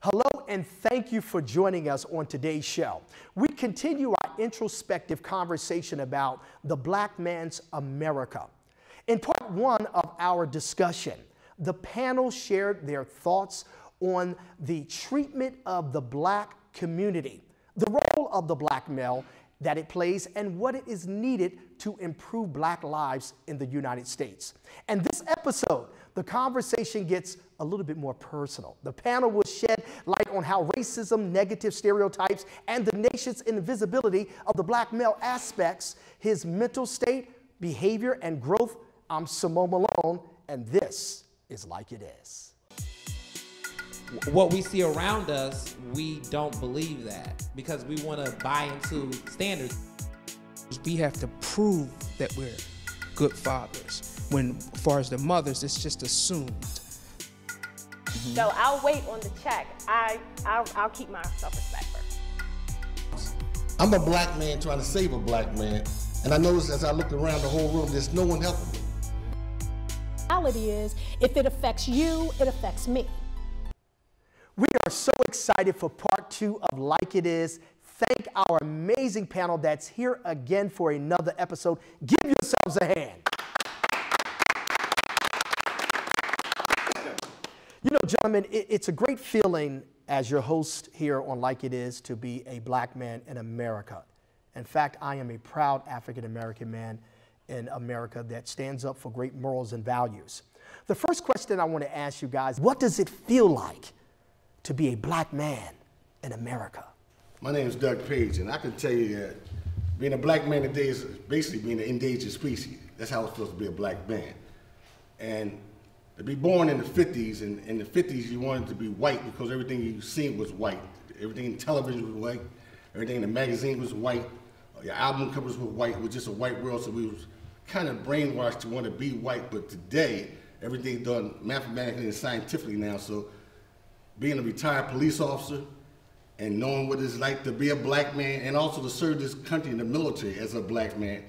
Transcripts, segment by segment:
Hello and thank you for joining us on today's show. We continue our introspective conversation about the black man's America. In part one of our discussion, the panel shared their thoughts on the treatment of the black community, the role of the black male that it plays, and what it is needed to improve black lives in the United States. And this episode, the conversation gets a little bit more personal. The panel will shed light on how racism, negative stereotypes, and the nation's invisibility of the black male aspects his mental state, behavior, and growth. I'm Simone Malone, and this is Like It Is. What we see around us, we don't believe that because we want to buy into standards. We have to prove that we're good fathers. When, as far as the mothers, it's just assumed. So I'll wait on the check. I'll keep my self-respect first. I'm a black man trying to save a black man, and I notice as I look around the whole room, there's no one helping me. The reality is, if it affects you, it affects me. We are so excited for part two of Like It Is. Thank our amazing panel that's here again for another episode. Give yourselves a hand. You know, gentlemen, it's a great feeling as your host here on Like It Is to be a black man in America. In fact, I am a proud African-American man in America that stands up for great morals and values. The first question I want to ask you guys, what does it feel like to be a black man in America? My name is Doug Page, and I can tell you that being a black man today is basically being an endangered species. That's how it feels to be a black man. And to be born in the 50s, and in the 50s you wanted to be white because everything you seen was white. Everything in television was white, everything in the magazine was white, your album covers were white. It was just a white world, so we was kind of brainwashed to want to be white. But today, everything's done mathematically and scientifically now, so being a retired police officer and knowing what it's like to be a black man and also to serve this country in the military as a black man,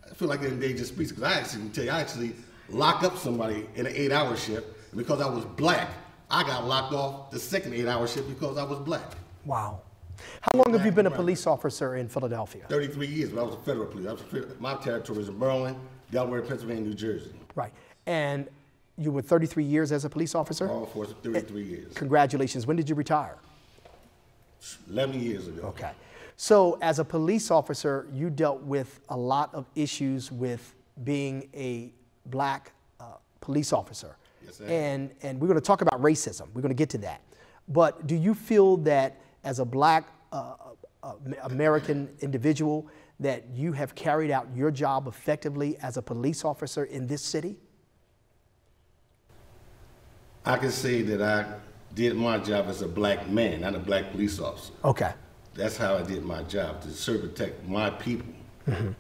I feel like an endangered species. Because I actually can tell you, I actually locked up somebody in an 8-hour shift, and because I was black, I got locked off the second 8-hour shift because I was black. Wow. How long have you been a police officer in Philadelphia? 33 years, but I was a federal police. My territory is in Maryland, Delaware, Pennsylvania, New Jersey. Right. And you were 33 years as a police officer? All for 33 years. Congratulations. When did you retire? 11 years ago. Okay. So as a police officer, you dealt with a lot of issues with being a black police officer. Yes, I am. And we're going to talk about racism. We're going to get to that. But do you feel that as a black American individual that you have carried out your job effectively as a police officer in this city? I can say that I did my job as a black man, not a black police officer. Okay. That's how I did my job, to serve, protect my people. Mm-hmm.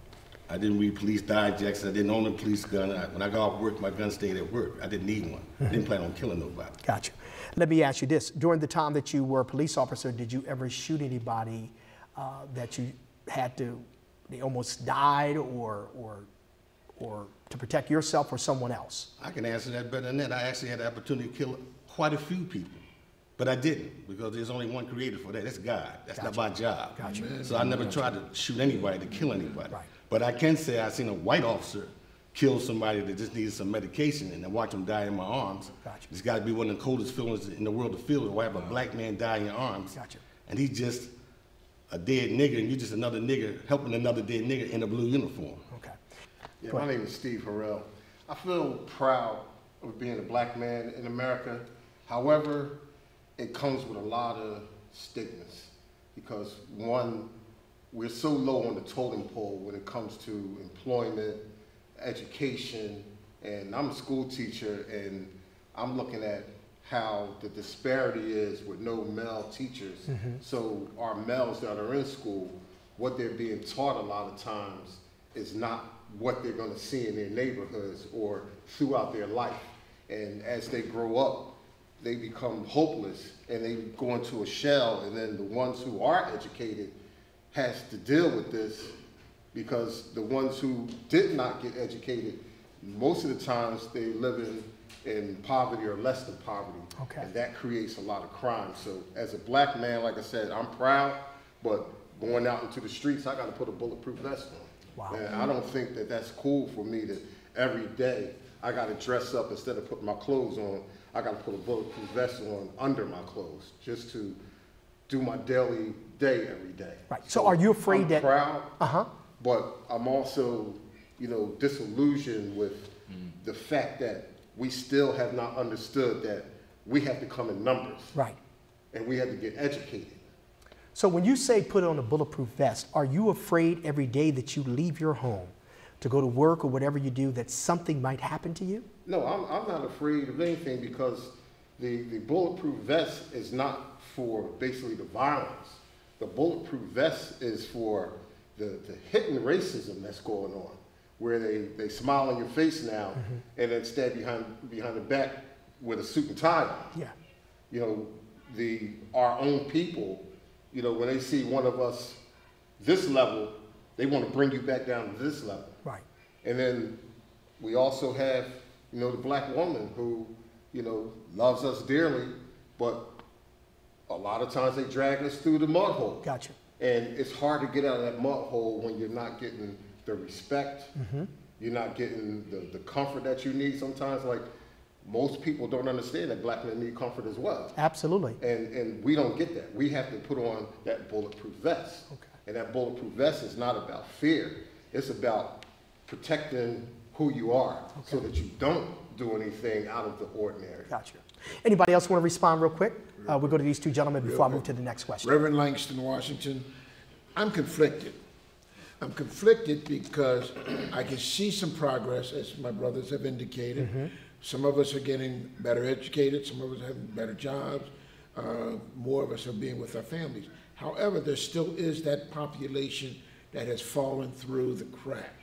I didn't read police digests. I didn't own a police gun. When I got off work, my gun stayed at work. I didn't need one. Mm-hmm. I didn't plan on killing nobody. Gotcha. Let me ask you this. During the time that you were a police officer, did you ever shoot anybody that you had to, they almost died or to protect yourself or someone else? I can answer that better than that. I actually had the opportunity to kill quite a few people, but I didn't because there's only one creator for that. That's God. That's Gotcha. Not my job. Gotcha. So I never tried to shoot anybody, to kill anybody. Right. But I can say I seen a white officer kill somebody that just needed some medication, and I watched him die in my arms. Gotcha. It's got to be one of the coldest feelings in the world to feel, to have a black man die in your arms. Gotcha. And he's just a dead nigger, and you're just another nigger helping another dead nigger in a blue uniform. Okay. Yeah, my name is Steve Harrell. I feel proud of being a black man in America. However, it comes with a lot of stigmas because one, we're so low on the totem pole when it comes to employment, education, and I'm a school teacher and I'm looking at how the disparity is with no male teachers. Mm-hmm. So our males that are in school, what they're being taught a lot of times is not what they're going to see in their neighborhoods or throughout their life. And as they grow up, they become hopeless and they go into a shell, and then the ones who are educated has to deal with this because the ones who did not get educated, most of the times they live in in poverty or less than poverty. Okay. And that creates a lot of crime. So as a black man, like I said, I'm proud, but going out into the streets, I got to put a bulletproof vest on. Wow. And I don't think that that's cool for me to every day I got to dress up instead of putting my clothes on. I got to put a bulletproof vest on under my clothes just to do my daily day every day. Right. So are you afraid I'm that? proud, but I'm also, you know, disillusioned with the fact that we still have not understood that we have to come in numbers. Right. And we have to get educated. So when you say put on a bulletproof vest, are you afraid every day that you leave your home to go to work or whatever you do that something might happen to you? No, I'm not afraid of anything because the bulletproof vest is not for basically the violence. The bulletproof vest is for the hidden racism that's going on, where they smile in your face now and then stab behind the back with a suit and tie on. Yeah. You know, our own people, you know, when they see one of us this level, they want to bring you back down to this level. Right. And then we also have, you know, the black woman who, you know, loves us dearly, but a lot of times they drag us through the mud hole. Gotcha. And it's hard to get out of that mud hole when you're not getting the respect, you're not getting the comfort that you need sometimes. Like, most people don't understand that black men need comfort as well. Absolutely. And we don't get that. We have to put on that bulletproof vest. Okay. And that bulletproof vest is not about fear. It's about protecting who you are so that you don't do anything out of the ordinary. Gotcha. Anybody else want to respond real quick? We'll go to these two gentlemen before I move to the next question. Reverend Langston, Washington. I'm conflicted. I'm conflicted because I can see some progress, as my brothers have indicated. Some of us are getting better educated, some of us are having better jobs, more of us are being with our families. However, there still is that population that has fallen through the crack.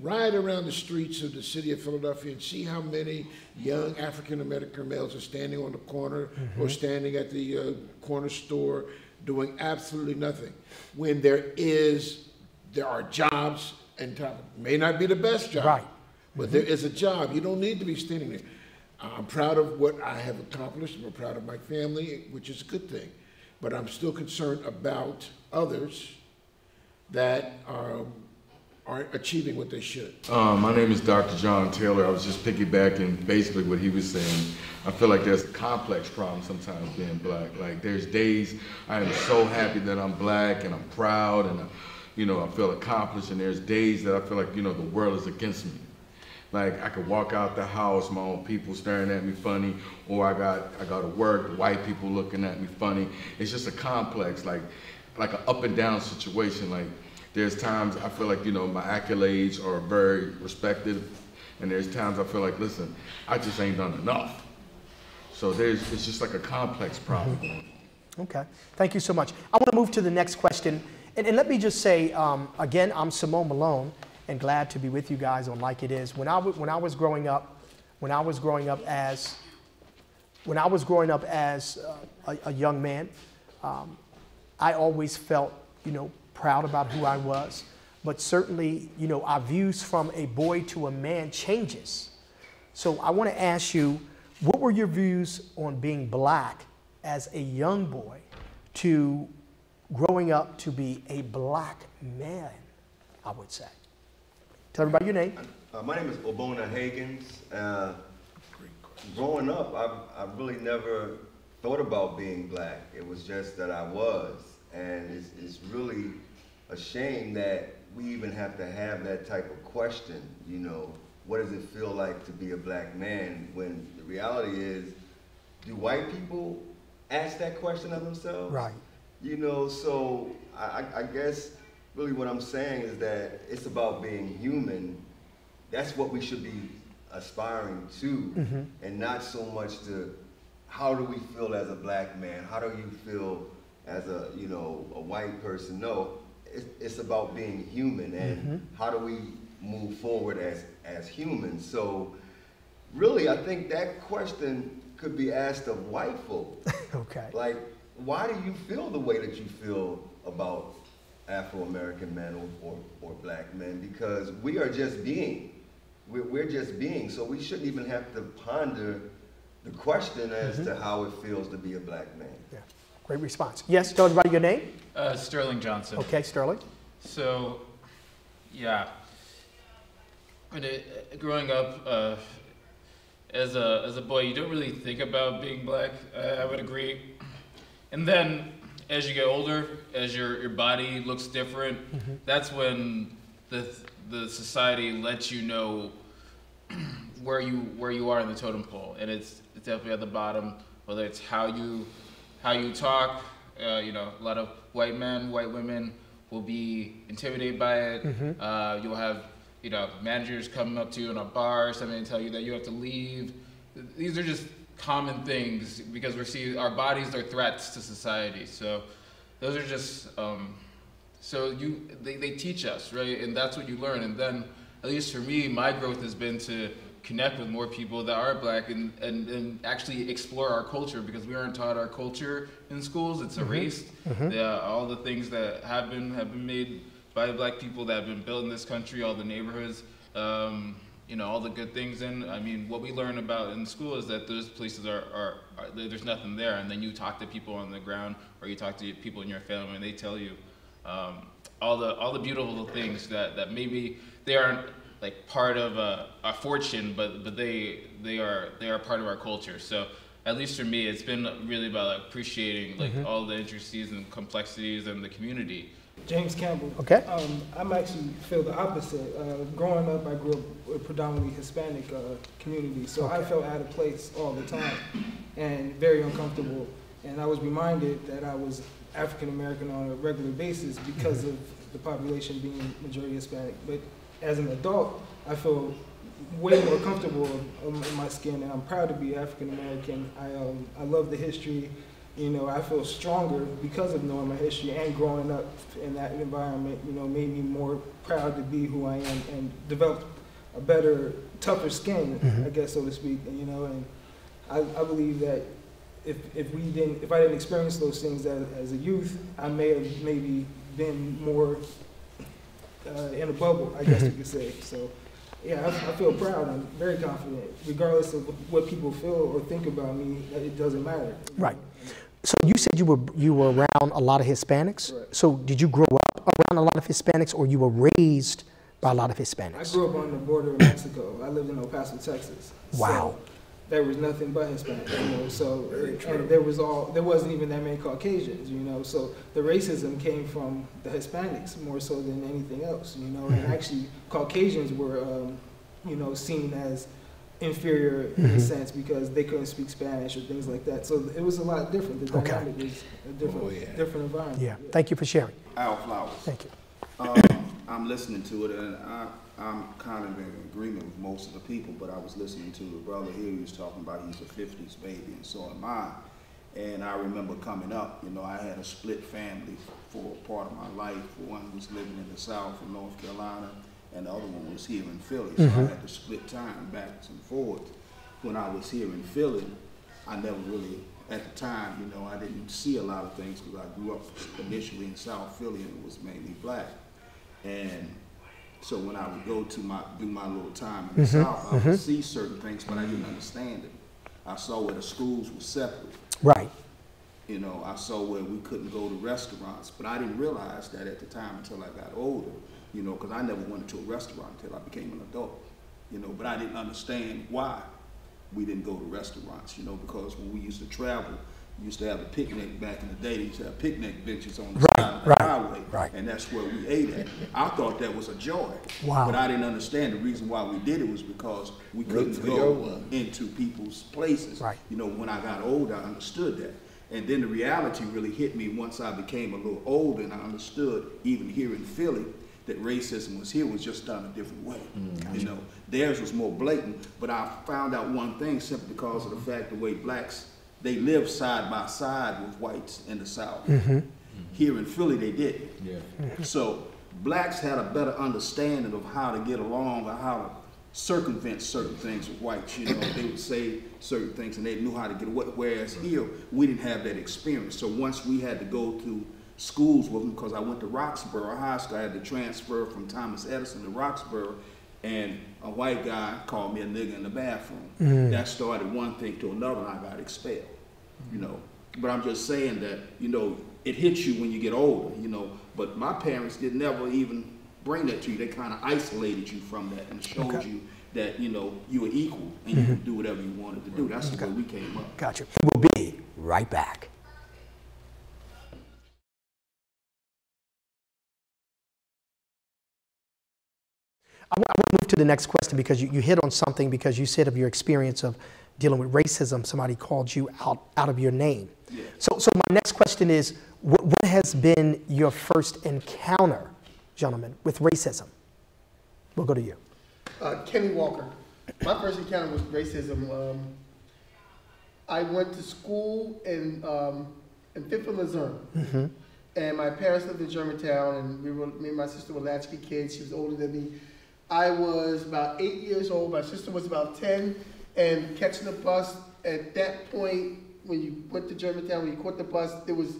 Ride around the streets of the city of Philadelphia and see how many young African-American males are standing on the corner or standing at the corner store doing absolutely nothing. When there are jobs, and may not be the best job, Right. but there is a job. You don't need to be standing there. I'm proud of what I have accomplished. I'm proud of my family, which is a good thing. But I'm still concerned about others that aren't achieving what they should. My name is Dr. John Taylor. I was just piggybacking basically what he was saying. I feel like there's a complex problem sometimes being black. Like, there's days I am so happy that I'm black and I'm proud and you know, I feel accomplished, and there's days that I feel like, you know, the world is against me. Like, I could walk out the house, my own people staring at me funny, or I got to work, white people looking at me funny. It's just a complex, like an up and down situation. Like, there's times I feel like, you know, my accolades are very respected, and there's times I feel like, listen, I just ain't done enough. So it's just like a complex problem. Okay, thank you so much. I want to move to the next question. And let me just say, again, I'm Simone Malone, and glad to be with you guys on Like It Is. When I was growing up as a young man, I always felt, you know, proud about who I was. But certainly, you know, our views from a boy to a man changes. So I want to ask you, what were your views on being black as a young boy to growing up to be a black man, I would say? Tell everybody your name. My name is Obona Hagins. Growing up, I really never thought about being black. It was just that I was. And it's really a shame that we even have to have that type of question, you know, what does it feel like to be a black man, when the reality is, do white people ask that question of themselves? Right. You know, so I guess really what I'm saying is that it's about being human. That's what we should be aspiring to, and not so much to how do we feel as a black man? How do you feel as a, you know, a white person? No, it's about being human, and how do we move forward as humans? So really, I think that question could be asked of white folk. Okay. Like, why do you feel the way that you feel about Afro-American men or black men? Because we are just being. We're just beings, so we shouldn't even have to ponder the question as to how it feels to be a black man. Yeah, great response. Yes, tell everybody your name. Sterling Johnson. Okay, Sterling. So, yeah, growing up as a boy, you don't really think about being black. I would agree. And then as you get older, as your body looks different, that's when the society lets you know where you are in the totem pole, and it's definitely at the bottom. Whether it's how you talk, you know, a lot of white men, white women will be intimidated by it. You'll have, you know, managers coming up to you in a bar or something and tell you that you have to leave. These are just common things because our bodies are threats to society. So those are just they teach us, right? And that's what you learn. And then, at least for me, my growth has been to connect with more people that are black and actually explore our culture, because we aren't taught our culture in schools. It's erased. All the things that have been made by black people that have been built in this country, all the neighborhoods, you know, all the good things. And I mean, what we learn about in school is that those places are there's nothing there. And then you talk to people on the ground, or you talk to people in your family, and they tell you all the beautiful things that maybe they aren't like part of a fortune, but they are part of our culture. So at least for me, it's been really about like appreciating like all the intricacies and complexities and the community. James Campbell. Okay. I'm actually feel the opposite. Growing up, I grew up with a predominantly Hispanic community, so I felt out of place all the time and very uncomfortable. And I was reminded that I was African American on a regular basis because of the population being majority Hispanic. But as an adult, I feel way more comfortable in my skin, and I'm proud to be African American. I love the history. You know, I feel stronger because of knowing my history, and growing up in that environment, you know, made me more proud to be who I am and develop a better, tougher skin, I guess, so to speak. And, you know, and I believe that if I didn't experience those things as a youth, I may have maybe been more in a bubble, I guess you could say. So, yeah, I feel proud. I'm very confident, regardless of what people feel or think about me. It doesn't matter. Right. So you said you were around a lot of Hispanics. Right. So did you grow up around a lot of Hispanics, or you were raised by a lot of Hispanics? I grew up on the border of Mexico. I lived in El Paso, Texas. Wow. So there was nothing but Hispanics, you know. So and there wasn't even that many Caucasians, you know. So the racism came from the Hispanics more so than anything else, you know. And actually, Caucasians were, you know, seen as inferior in a sense because they couldn't speak Spanish or things like that. So it was a lot different. The dynamic was a different environment. Yeah. Thank you for sharing. Al Flowers. Thank you. I'm listening to it, and I'm kind of in agreement with most of the people, but I was listening to the brother here. He was talking about he's a 50s baby, and so am I. And I remember coming up, you know, I had a split family for part of my life. One was living in the South in North Carolina, and the other one was here in Philly. So I had to split time back and forth. When I was here in Philly, I never really, at the time, you know, I didn't see a lot of things because I grew up initially in South Philly and it was mainly black. And so when I would go to do my little time in the South, I would see certain things, but I didn't understand it. I saw where the schools were separate. Right. You know, I saw where we couldn't go to restaurants, but I didn't realize that at the time until I got older. You know, because I never went to a restaurant until I became an adult, you know, but I didn't understand why we didn't go to restaurants, you know, because when we used to travel, we used to have a picnic back in the day. They used to have picnic benches on the side of the highway, and that's where we ate at. I thought that was a joy, but I didn't understand the reason why we did it was because we couldn't go into people's places. You know, when I got older, I understood that. And then the reality really hit me once I became a little older, and I understood, even here in Philly, that racism was just done a different way. You know, theirs was more blatant, but I found out one thing simply because of the fact the way blacks, they live side by side with whites in the South. Here in Philly, they didn't. So blacks had a better understanding of how to get along or how to circumvent certain things with whites. You know, they would say certain things and they knew how to get away, whereas here, we didn't have that experience. So once we had to go to schools with them, because I went to Roxborough High School. I had to transfer from Thomas Edison to Roxborough. and a white guy called me a nigga in the bathroom. That started one thing to another, and I got expelled, you know. But I'm just saying that, you know, it hits you when you get older, you know. But my parents did never even bring that to you. They kind of isolated you from that and showed you that, you know, you were equal and you could do whatever you wanted to do. That's the way we came up. Gotcha. We'll be right back. I want to move to the next question because you hit on something, because you said of your experience of dealing with racism, somebody called you out of your name. Yeah. So my next question is, what has been your first encounter, gentlemen, with racism? We'll go to you. Kenny Walker. My first encounter with racism, I went to school in Fifth and Luzerne. And my parents lived in Germantown, and me and my sister were latchkey kids. She was older than me. I was about 8 years old. My sister was about 10, and catching the bus. At that point, when you went to Germantown, when you caught the bus, there was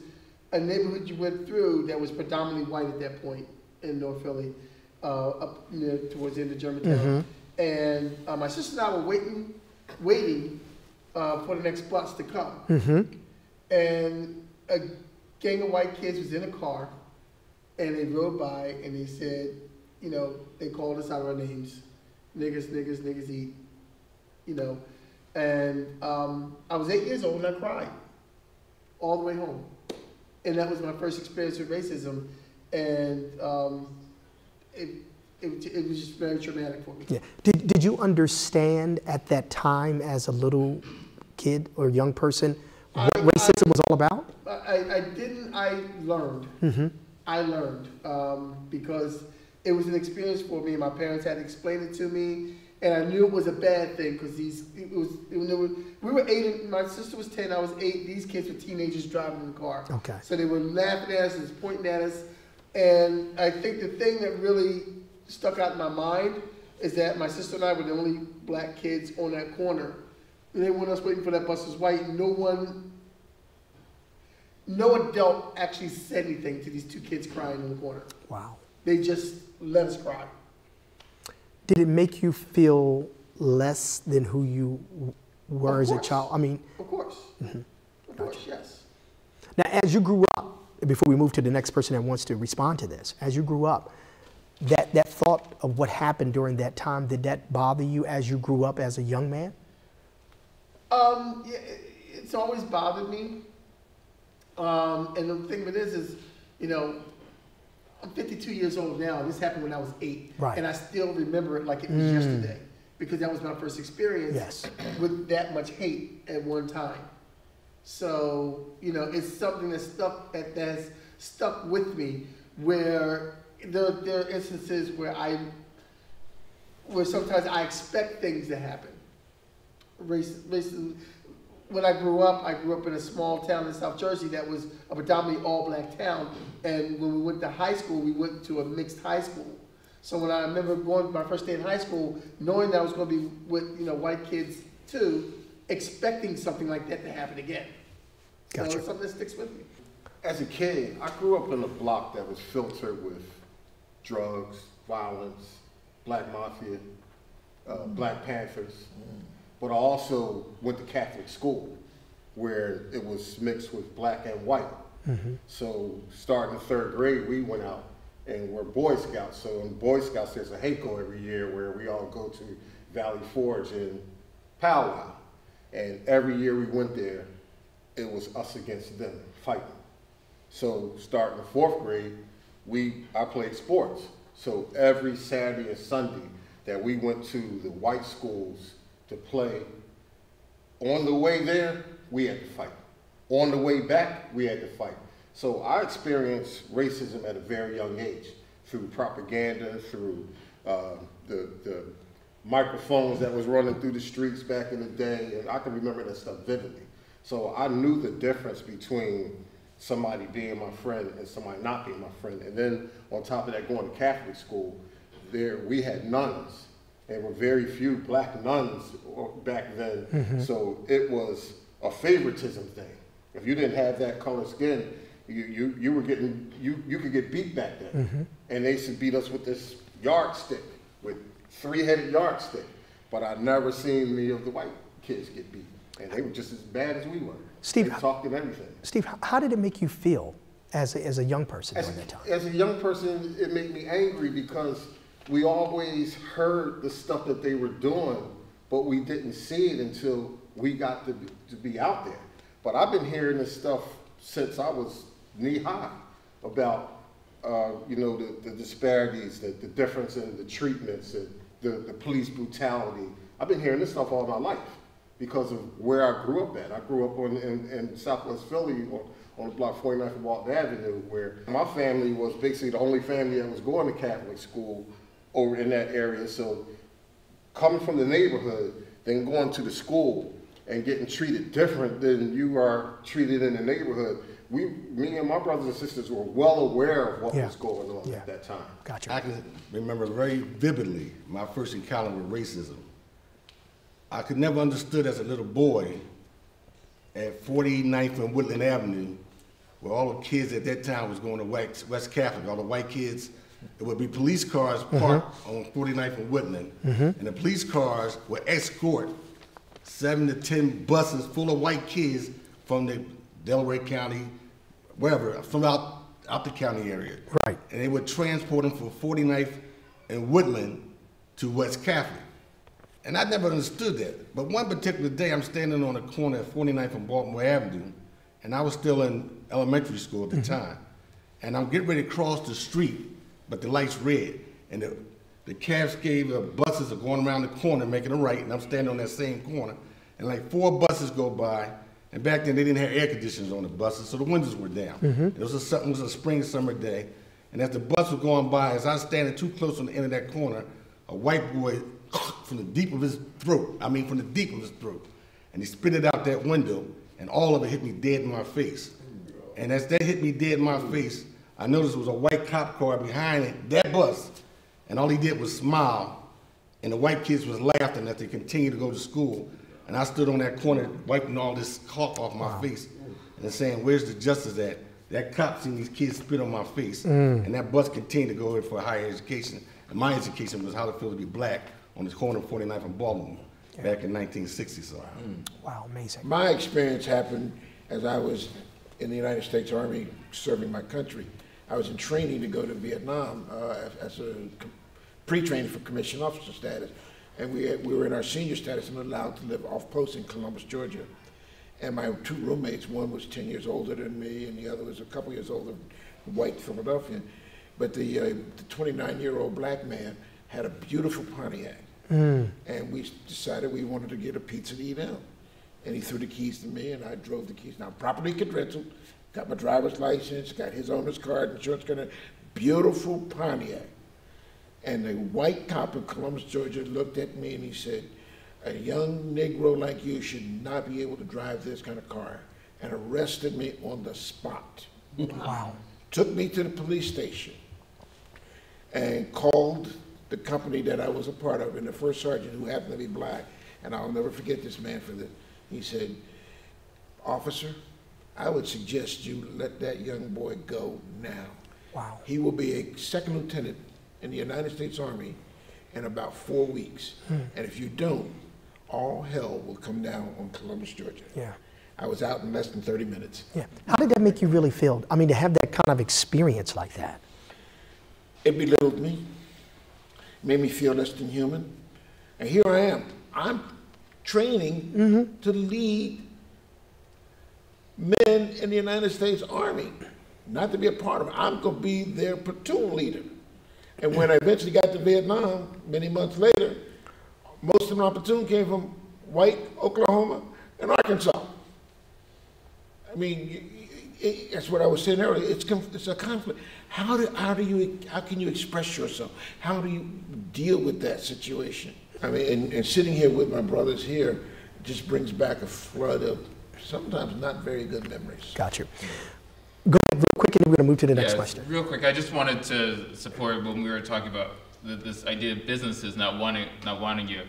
a neighborhood you went through that was predominantly white at that point in North Philly, up near towards the end of Germantown. And my sister and I were waiting for the next bus to come. And a gang of white kids was in a car, and they rode by, and they said, you know, they called us out of our names. Niggers, niggers, niggers eat, you know. And I was 8 years old, and I cried all the way home. And that was my first experience with racism. And it was just very traumatic for me. Yeah. Did you understand at that time, as a little kid or young person, what racism was all about? I didn't. I learned. I learned because it was an experience for me. My parents had explained it to me, and I knew it was a bad thing because we were 8, and my sister was 10, I was 8. These kids were teenagers driving in the car. Okay. So they were laughing at us and pointing at us, and I think the thing that really stuck out in my mind is that my sister and I were the only black kids on that corner. And everyone else waiting for that bus was white. No adult actually said anything to these 2 kids crying in the corner. Wow. They just let us cry. Did it make you feel less than who you were as a child? I mean, of course. Of course, yes. Now, as you grew up, before we move to the next person that wants to respond to this, as you grew up, that thought of what happened during that time, did that bother you as you grew up as a young man? Yeah, it's always bothered me. And the thing of it is, you know, I'm 52 years old now. This happened when I was 8. Right. And I still remember it like it was yesterday, because that was my first experience with that much hate at one time. So, you know, it's something that's stuck with me, where there are instances where sometimes I expect things to happen. Racism. When I grew up in a small town in South Jersey that was a predominantly all-black town. And when we went to high school, we went to a mixed high school. So when I remember going my first day in high school, knowing that I was going to be with, you know, white kids too, expecting something like that to happen again. Gotcha. So it's something that sticks with me. As a kid, I grew up in a block that was filtered with drugs, violence, black mafia, Black Panthers. But I also went to Catholic school where it was mixed with black and white. So starting 3rd grade, we went out and we're Boy Scouts. So in Boy Scouts, there's a HACO every year where we all go to Valley Forge and powwow. And every year we went there, it was us against them fighting. So starting in 4th grade, I played sports. So every Saturday and Sunday that we went to the white schools to play, on the way there, we had to fight. On the way back, we had to fight. So I experienced racism at a very young age through propaganda, through the microphones that was running through the streets back in the day, and I can remember that stuff vividly. So I knew the difference between somebody being my friend and somebody not being my friend. And then on top of that, going to Catholic school, we had nuns. There were very few black nuns back then, so it was a favoritism thing. If you didn't have that color skin, you were getting, you could get beat back then. And they used to beat us with this yardstick with three-headed yardstick. But I never seen any of the white kids get beat. And they were just as bad as we were. Steve, they talked and everything. Steve, how did it make you feel as a young person during that time? As a young person, it made me angry because we always heard the stuff that they were doing, but we didn't see it until we got to be out there. But I've been hearing this stuff since I was knee-high about, you know, the disparities, the difference in the treatments, and the police brutality. I've been hearing this stuff all my life because of where I grew up at. I grew up in Southwest Philly on the block 49th and Walton Avenue, where my family was basically the only family that was going to Catholic school over in that area. So coming from the neighborhood, then going to the school and getting treated different than you are treated in the neighborhood, me and my brothers and sisters were well aware of what was going on at that time. Gotcha. I can remember very vividly my first encounter with racism. I could never understood as a little boy at 49th and Woodland Avenue, where all the kids at that time was going to West Catholic, all the white kids. It would be police cars parked on 49th and Woodland, and the police cars would escort 7 to 10 buses full of white kids from the Delaware County, wherever, from out the county area. Right. And they would transport them from 49th and Woodland to West Catholic. And I never understood that. But one particular day, I'm standing on the corner at 49th and Baltimore Avenue, and I was still in elementary school at the time. And I'm getting ready to cross the street, but the light's red. And the cascade of buses are going around the corner, making a right, and I'm standing on that same corner. And like 4 buses go by, and back then they didn't have air conditioners on the buses, so the windows were down. It was a spring, summer day. And as the bus was going by, as I was standing too close on the end of that corner, a white boy from the deep of his throat, and he spit it out that window, and all of it hit me dead in my face. And as that hit me dead in my face, I noticed there was a white cop car behind it, that bus, and all he did was smile, and the white kids was laughing as they continued to go to school. And I stood on that corner wiping all this caulk off my face and saying, where's the justice at? That cop seen these kids spit on my face, and that bus continued to go in for higher education. And my education was how to feel to be black on the corner of 49th and Baltimore back in 1960. So. Wow, amazing. My experience happened as I was in the United States Army serving my country. I was in training to go to Vietnam as a pre-training for commissioned officer status. And we were in our senior status and allowed to live off post in Columbus, Georgia. And my 2 roommates, one was 10 years older than me and the other was a couple years older, white Philadelphian. But the 29-year-old black man had a beautiful Pontiac. And we decided we wanted to get a pizza to eat out. And he threw the keys to me and I drove the keys. Now, properly credentialed, got my driver's license, got his owner's card, insurance card, beautiful Pontiac. And the white cop in Columbus, Georgia looked at me and he said, a young Negro like you should not be able to drive this kind of car, and arrested me on the spot. Wow. Took me to the police station and called the company that I was a part of, and the first sergeant, who happened to be black, and I'll never forget this man for this. He said, officer, I would suggest you let that young boy go now. Wow. He will be a second lieutenant in the United States Army in about 4 weeks. And if you don't, all hell will come down on Columbus, Georgia. Yeah. I was out in less than 30 minutes. Yeah. How did that make you really feel? I mean, to have that kind of experience like that. It belittled me, made me feel less than human. And here I am. I'm training to lead men in the United States Army, not to be a part of it. I'm going to be their platoon leader. And when I eventually got to Vietnam, many months later, most of my platoon came from white Oklahoma and Arkansas. I mean, that's what I was saying earlier. It's a conflict. How can you express yourself? How do you deal with that situation? I mean, and sitting here with my brothers here just brings back a flood of sometimes not very good memories. Got you. Go ahead real quick, and we're going to move to the next question. Real quick, I just wanted to support when we were talking about this idea of businesses not wanting you.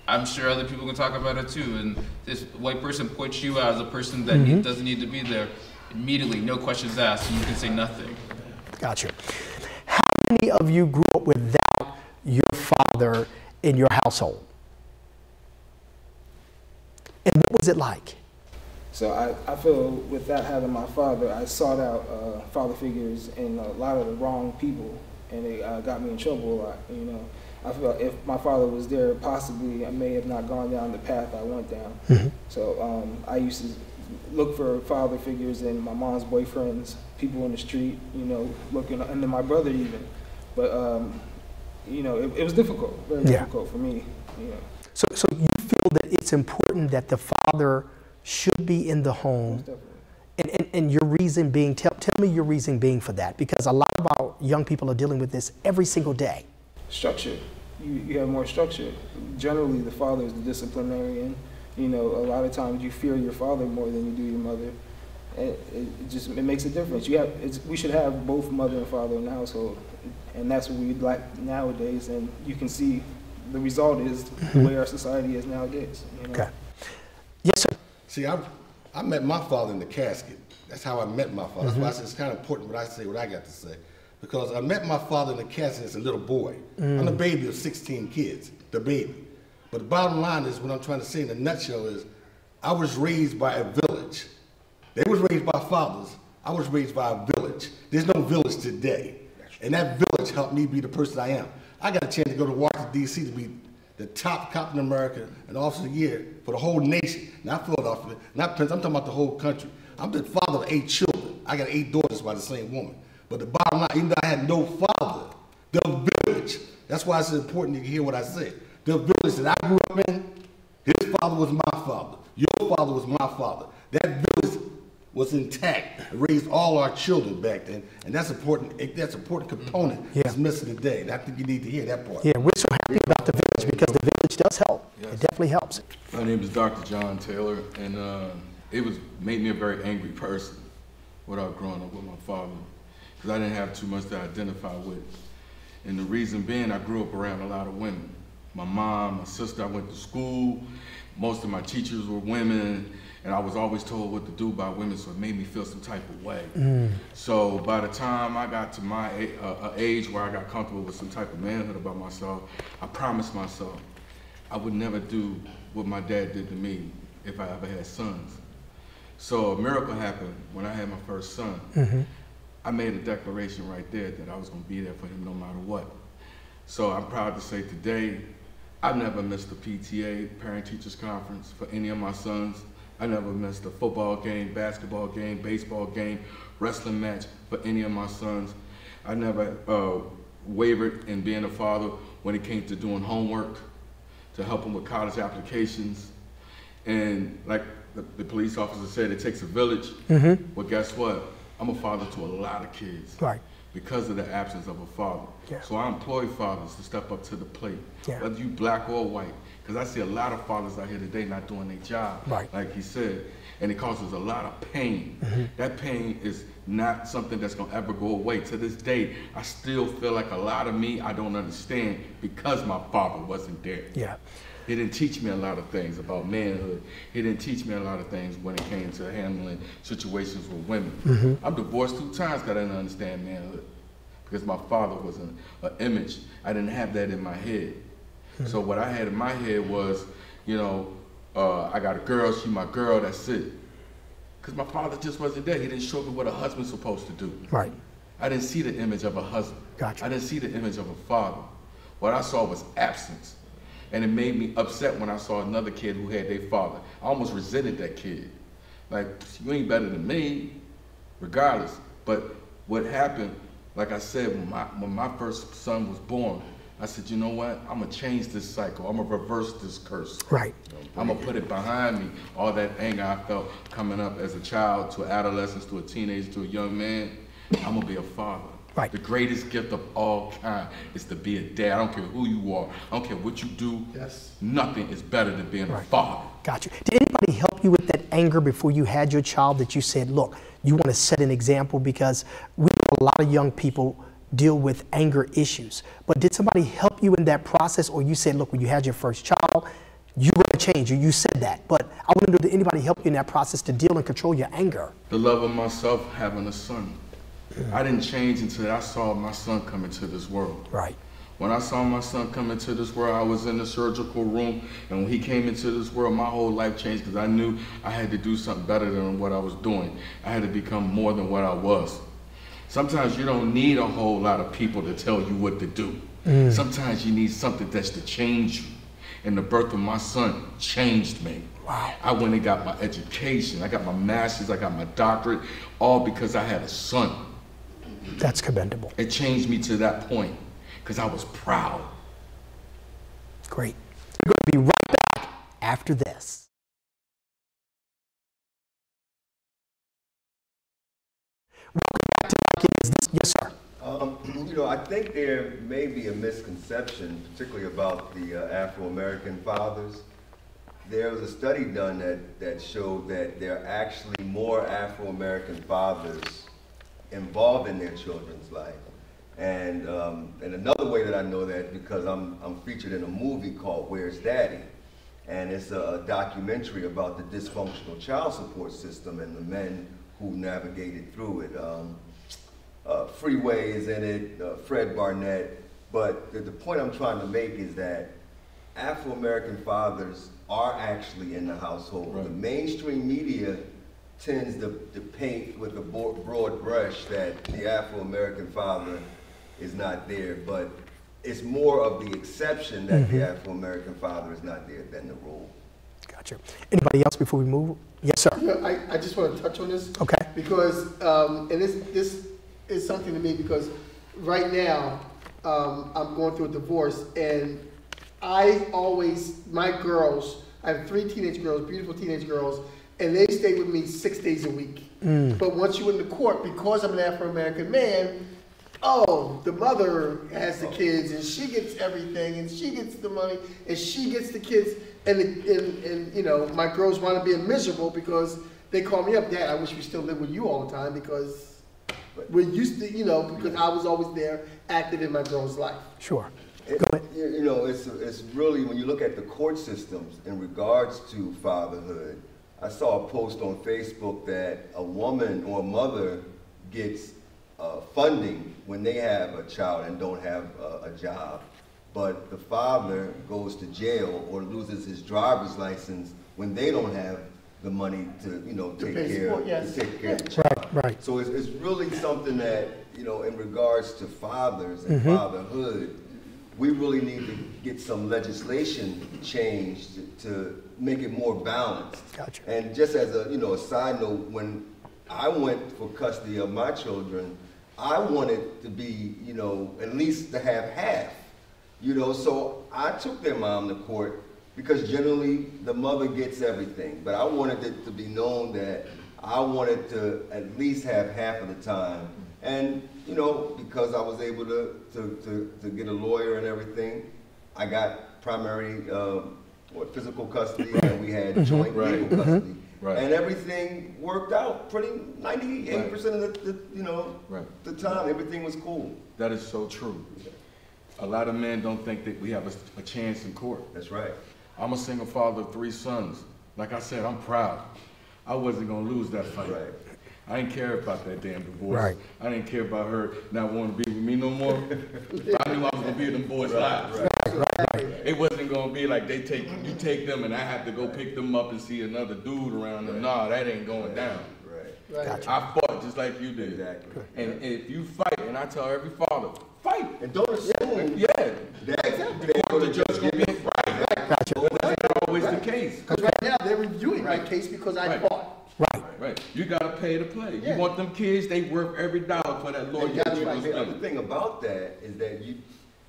I'm sure other people can talk about it too. And this white person points you out as a person that doesn't need to be there. Immediately, no questions asked, and you can say nothing. Got you. How many of you grew up without your father in your household. And what was it like? So I feel without having my father, I sought out father figures in a lot of the wrong people, and it got me in trouble a lot, you know. I felt if my father was there, possibly I may have not gone down the path I went down. So I used to look for father figures in my mom's boyfriends, people in the street, you know, looking, and then my brother even. But, you know, it was difficult, very difficult for me, you know. So you feel that it's important that the father should be in the home, and your reason being, tell me your reason being for that, because a lot of our young people are dealing with this every single day. Structure. You have more structure. Generally, the father is the disciplinarian. You know, a lot of times you fear your father more than you do your mother. It makes a difference. We should have both mother and father in the household, and that's what we'd like nowadays. And you can see the result is the way our society is nowadays. You know? Okay. Yes, sir. See, I met my father in the casket. That's how I met my father. That's why I said it's kind of important what I say, what I got to say. Because I met my father in the casket as a little boy. I'm the baby of 16 kids, the baby. But the bottom line is, what I'm trying to say in a nutshell is, I was raised by a village. They was raised by fathers. I was raised by a village. There's no village today. And that village helped me be the person I am. I got a chance to go to Washington, D.C. to be the top cop in America and Officer of the Year for the whole nation. Not Philadelphia, not Prince, I'm talking about the whole country. I'm the father of 8 children. I got 8 daughters by the same woman. But the bottom line, even though I had no father, the village, that's why it's important to hear what I say. The village that I grew up in, his father was my father. Your father was my father. That village was intact. It raised all our children back then, and that's important. That's an important component that's missing today. And I think you need to hear that part. Yeah, we're so happy about the village because the village does help. Yes. It definitely helps. My name is Dr. John Taylor, and it made me a very angry person without growing up with my father, because I didn't have too much to identify with. And the reason being, I grew up around a lot of women. My mom, my sister, I went to school. Most of my teachers were women, and I was always told what to do by women, so it made me feel some type of way. So by the time I got to my age where I got comfortable with some type of manhood about myself, I promised myself I would never do what my dad did to me if I ever had sons. So a miracle happened when I had my first son. I made a declaration right there that I was going to be there for him no matter what. So I'm proud to say today, I've never missed a PTA, parent-teachers conference, for any of my sons. I never missed a football game, basketball game, baseball game, wrestling match for any of my sons. I never wavered in being a father when it came to doing homework, to help them with college applications. And like the police officer said, it takes a village. Well, guess what? I'm a father to a lot of kids because of the absence of a father. So I employ fathers to step up to the plate, whether you black or white, because I see a lot of fathers out here today not doing their job, like he said, and it causes a lot of pain. That pain is not something that's gonna ever go away. To this day, I still feel like a lot of me I don't understand because my father wasn't there. He didn't teach me a lot of things about manhood. He didn't teach me a lot of things when it came to handling situations with women. I'm divorced 2 times because I didn't understand manhood, because my father was an image. I didn't have that in my head. So what I had in my head was, you know, I got a girl, she my girl, that's it. Because my father just wasn't there. He didn't show me what a husband's supposed to do. I didn't see the image of a husband. I didn't see the image of a father. What I saw was absence. And it made me upset when I saw another kid who had their father. I almost resented that kid. Like, you ain't better than me, regardless. But what happened, like I said, when my first son was born, I said, you know what? I'm gonna change this cycle. I'm gonna reverse this curse. I'm gonna put it behind me. All that anger I felt coming up as a child, to adolescence, to a teenager, to a young man. I'm gonna be a father. The greatest gift of all kind is to be a dad. I don't care who you are. I don't care what you do. Nothing is better than being a father. Got you. Did anybody help you with that anger before you had your child, that you said, look, you want to set an example? Because we know a lot of young people deal with anger issues. But did somebody help you in that process? Or you said, look, when you had your first child, you're going to change, or you said that. But I want to know, did anybody help you in that process to deal and control your anger? The love of myself, having a son. I didn't change until I saw my son come into this world. When I saw my son come into this world, I was in the surgical room, and when he came into this world, my whole life changed because I knew I had to do something better than what I was doing. I had to become more than what I was. Sometimes you don't need a whole lot of people to tell you what to do. Sometimes you need something that's to change you. And the birth of my son changed me. Wow. I went and got my education. I got my master's, I got my doctorate, all because I had a son. That's commendable. It changed me to that point because I was proud. Great. We're going to be right back after this. Welcome back to LIKeiT. Yes, sir. You know, I think there may be a misconception, particularly about the Afro-American fathers. There was a study done that showed that there are actually more Afro-American fathers involved in their children's life. And another way that I know that because I'm featured in a movie called Where's Daddy? And it's a documentary about the dysfunctional child support system and the men who navigated through it. Freeway is in it, Fred Barnett. But the point I'm trying to make is that Afro-American fathers are actually in the household. Right. The mainstream media tends to paint with a broad brush that the Afro-American father is not there, but it's more of the exception that the Afro-American father is not there than the rule. Gotcha. Anybody else before we move? Yes, sir. You know, I just want to touch on this. Okay. Because, and this is something to me because right now I'm going through a divorce and my girls, I have 3 teenage girls, beautiful teenage girls, and they stay with me 6 days a week. But once you're in the court, because I'm an Afro-American man, the mother has the kids and she gets everything and she gets the money and she gets the kids and you know, my girls want to be miserable because they call me up, Dad, I wish we still lived with you all the time because we're used to, you know, because I was always there active in my girl's life. Sure. You know, it's really, when you look at the court systems in regards to fatherhood, I saw a post on Facebook that a woman or a mother gets funding when they have a child and don't have a job, but the father goes to jail or loses his driver's license when they don't have the money to, you know, take care of the child. Right. So it's really something that, you know, in regards to fathers and fatherhood, we really need to get some legislation changed to make it more balanced. Gotcha. And just as a, you know, a side note, when I went for custody of my children, I wanted to be, you know, at least to have half, you know, so I took their mom to court because generally the mother gets everything, but I wanted it to be known that I wanted to at least have half of the time. And, you know, because I was able to get a lawyer and everything, I got primary physical custody and we had joint legal custody. And everything worked out pretty 98% of the you know, the time, everything was cool. That is so true. A lot of men don't think that we have a chance in court. That's right. I'm a single father of 3 sons. Like I said, I'm proud. I wasn't gonna lose that fight. Right. I didn't care about that damn divorce. Right. I didn't care about her not wanting to be with me no more. I knew I was gonna be in them boys' lives. It wasn't gonna be like you take them and I have to go pick them up and see another dude around them. Nah, that ain't going down. Gotcha. I fought just like you did. Exactly. And if you fight, and I tell every father, fight. And don't assume the court, the judge gonna be right. Gotcha. That's not always the case. Because right now they're reviewing my case because I fought. Right. You gotta pay to play. You want them kids, they worth every dollar for that lawyer. The other thing about that is that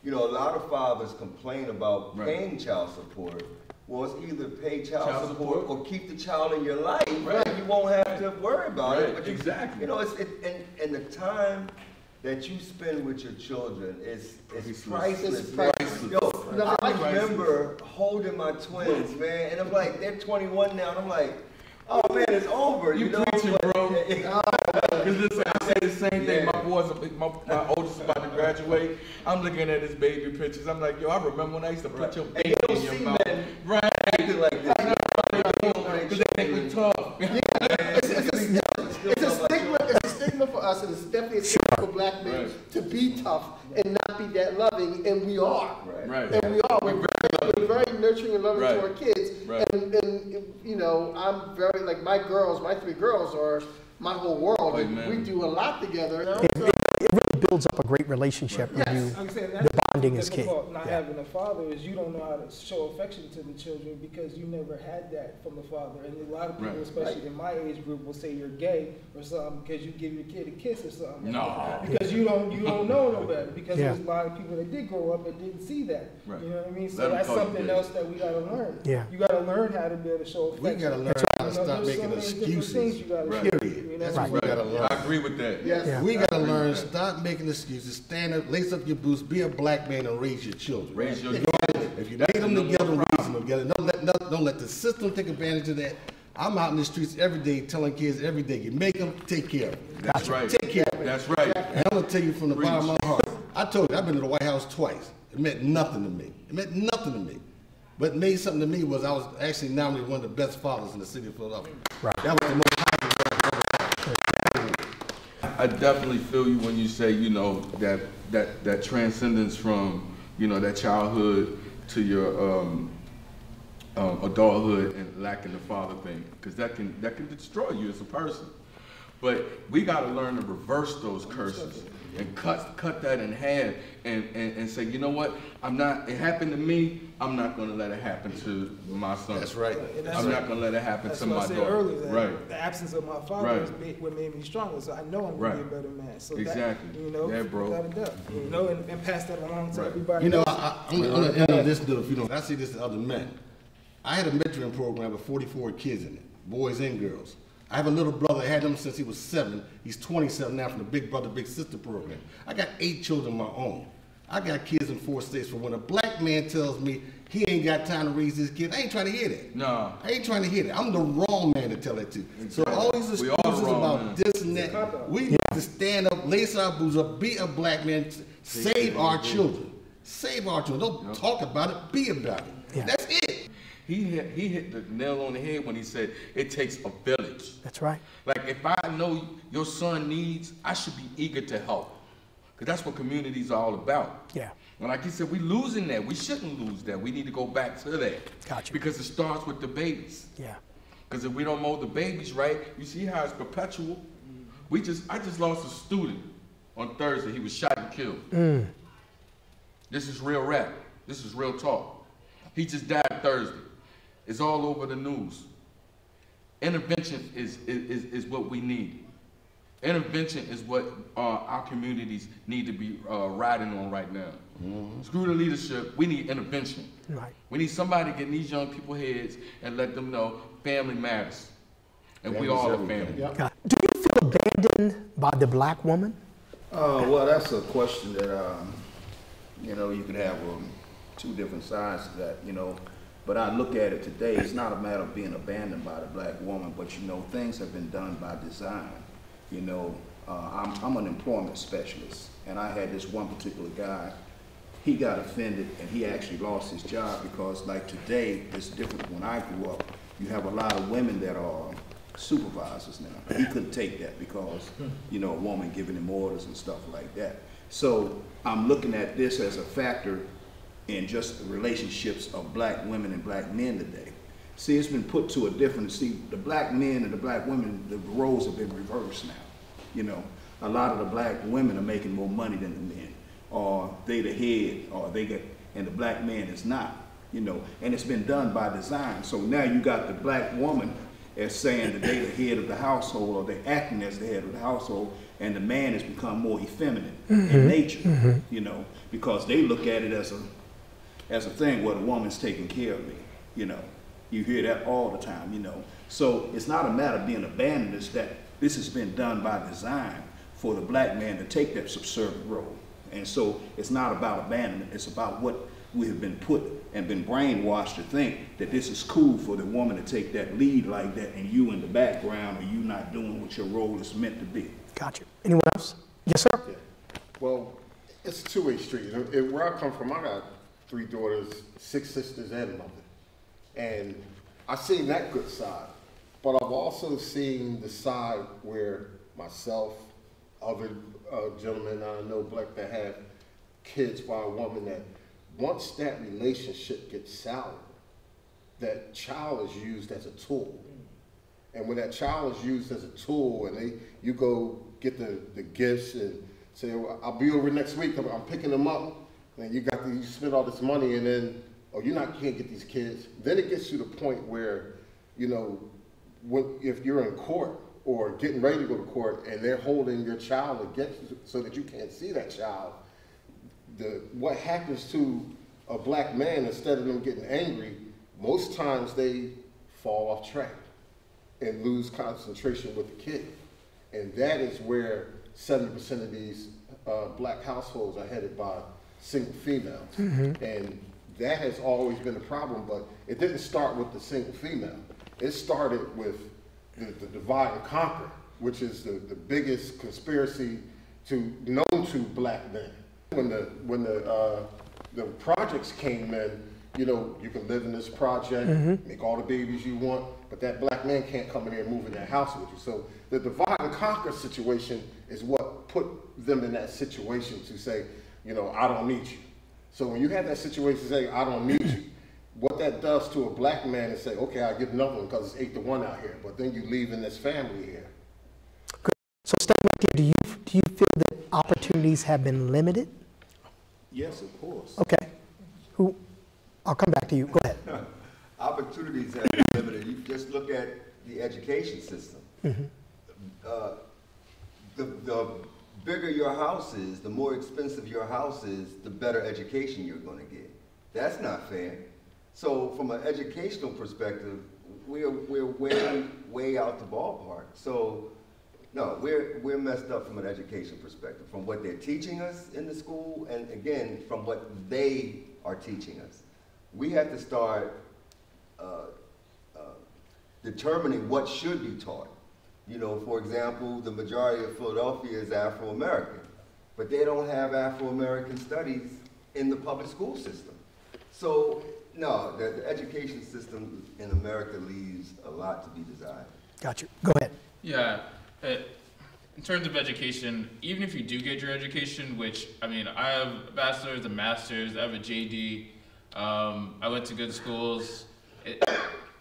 you know, a lot of fathers complain about paying child support. Well, it's either pay child support or keep the child in your life, and you won't have to worry about it. But exactly. You know, and the time that you spend with your children is priceless. Yo, I remember holding my twins, man, and I'm like, they're 21 now, and I'm like, oh man, it's over. You know, preaching, bro. Because listen, I say the same thing. My oldest is about to graduate. I'm looking at his baby pictures. I'm like, yo, I remember when I used to put your baby in your mouth. Acting like this. Because they think we're tough. It's a stigma for us, and it's definitely a stigma for black men to be tough and not not be that loving, and we are. Right. And we are. We're very nurturing and loving to our kids. Right. And you know, I'm very, like, my 3 girls are my whole world. We do a lot together. You know? It really builds up a great relationship with you. Like I said, The bonding is key. Not having a father is you don't know how to show affection to the children because you never had that from a father. And a lot of people, especially in my age group, will say you're gay or something because you give your kid a kiss or something. No. Because you don't know no better. Because there's a lot of people that did grow up and didn't see that. Right. You know what I mean? So that's something else that we gotta learn. Yeah. You gotta learn how to be able to show affection. We gotta learn how to stop making excuses. Period. That's what we gotta learn. I agree with that. Yes. Yeah. We gotta learn, stop making excuses, stand up, lace up your boots, be a black man and raise your children. Raise your If you lay them together, raise them together. Don't let the system take advantage of that. I'm out in the streets every day telling kids every day, you make them, take care of them. That's right. Take care of them. That's right. And I'm gonna tell you from the bottom of my heart, I told you, I've been to the White House twice. It meant nothing to me. It meant nothing to me. But it made something to me was I was actually nominated one of the best fathers in the city of Philadelphia. Right. That was the most I definitely feel you when you say, you know, that transcendence from, you know, that childhood to your adulthood and lacking the father thing, because that can destroy you as a person. But we got to learn to reverse those curses and cut that in half and say, you know what, it happened to me, I'm not going to let it happen to my son. That's right. I'm not going to let it happen to my daughter. That's what I said earlier, that right. The absence of my father is what made me stronger, so I know I'm going to be a better man. So exactly. That, you know, yeah, bro. without a doubt, you know, and pass that along to everybody. You know, I'm going to end on this though, if you don't. I see this to other men. I had a mentoring program with 44 kids in it, boys and girls. I have a little brother, I had him since he was 7. He's 27 now from the Big Brother, Big Sister program. I got 8 children of my own. I got kids in 4 states. For when a black man tells me he ain't got time to raise his kids, I ain't trying to hear that. No. I ain't trying to hear that. I'm the wrong man to tell that to. So all these excuses about this and that, we need to stand up, lace our boots up, be a black man, save our children. Save our children. Don't talk about it, be about it. Yeah. That's it. He hit the nail on the head when he said it takes a village. That's right. Like, if I know your son needs, I should be eager to help. Because that's what community's all about. Yeah. And like he said, we're losing that. We shouldn't lose that. We need to go back to that. Gotcha. Because it starts with the babies. Yeah. Because if we don't mold the babies right, you see how it's perpetual? I just lost a student on Thursday. He was shot and killed. This is real rap. This is real talk. He just died Thursday. It's all over the news. Intervention is what we need. Intervention is what our communities need to be riding on right now. Screw the leadership, we need intervention. Right. We need somebody to get in these young people's heads and let them know family matters. And we all a family. Yeah. Do you feel abandoned by the black woman? Well, that's a question that, you know, you could have 2 different sides to that, you know. But I look at it today, it's not a matter of being abandoned by the black woman, but, you know, things have been done by design. You know, I'm an employment specialist, and I had this one particular guy, he got offended, and he actually lost his job because, like, today, it's different when I grew up. You have a lot of women that are supervisors now. He couldn't take that because, you know, a woman giving him orders and stuff like that. So I'm looking at this as a factor in just the relationships of black women and black men today. See, it's been put to a different, see, the black men and the black women, the roles have been reversed now. You know, a lot of the black women are making more money than the men, or they the head, or they get, and the black man is not, you know, and it's been done by design. So now you got the black woman as saying that they the head of the household, or they're acting as the head of the household, and the man has become more effeminate in nature, you know, because they look at it as a thing where the woman's taking care of me, you know. You hear that all the time, you know. So it's not a matter of being abandoned, it's that this has been done by design for the black man to take that subservient role. And so it's not about abandonment, it's about what we have been put and been brainwashed to think that this is cool for the woman to take that lead like that and you in the background, or you not doing what your role is meant to be. Gotcha. Anyone else? Yes, sir? Yeah. Well, it's a two-way street. And where I come from, I got 3 daughters, 6 sisters, and a mother. And I've seen that good side, but I've also seen the side where myself, other gentlemen I know black that have kids by a woman that once that relationship gets soured, that child is used as a tool. And when that child is used as a tool and you go get the gifts and say, well, I'll be over next week, I'm picking them up, and you spend all this money and then, oh, can't get these kids. Then it gets to the point where, you know, if you're in court or getting ready to go to court and they're holding your child against you so that you can't see that child, what happens to a black man, instead of them getting angry, most times they fall off track and lose concentration with the kid. And that is where 70% of these black households are headed by single females. Mm-hmm. And that has always been a problem, but it didn't start with the single female. It started with the divide and conquer, which is the biggest conspiracy known to black men. When the projects came in, you know, you can live in this project, Mm-hmm. make all the babies you want, but that black man can't come in there and move in that house with you. So the divide and conquer situation is what put them in that situation to say, you know, I don't need you. So when you have that situation say, I don't need you, what that does to a black man is say, okay, I'll give another one because it's 8-1 out here, but then you leave in this family here. Good. So staying right there, do you feel that opportunities have been limited? Yes, of course. Okay. I'll come back to you. Go ahead. Opportunities have been limited. You just look at the education system. Mm-hmm. The bigger your house is, the more expensive your house is, the better education you're going to get. That's not fair. So from an educational perspective, we're way out the ballpark. So no, we're messed up from an education perspective, from what they're teaching us in the school, and again, from what they are teaching us. We have to start determining what should be taught. You know, for example, the majority of Philadelphia is Afro-American, but they don't have Afro-American studies in the public school system. So, no, the education system in America leaves a lot to be desired. Got you. Go ahead. Yeah. In terms of education, even if you do get your education, which, I mean, I have a bachelor's, a master's, I have a JD, I went to good schools,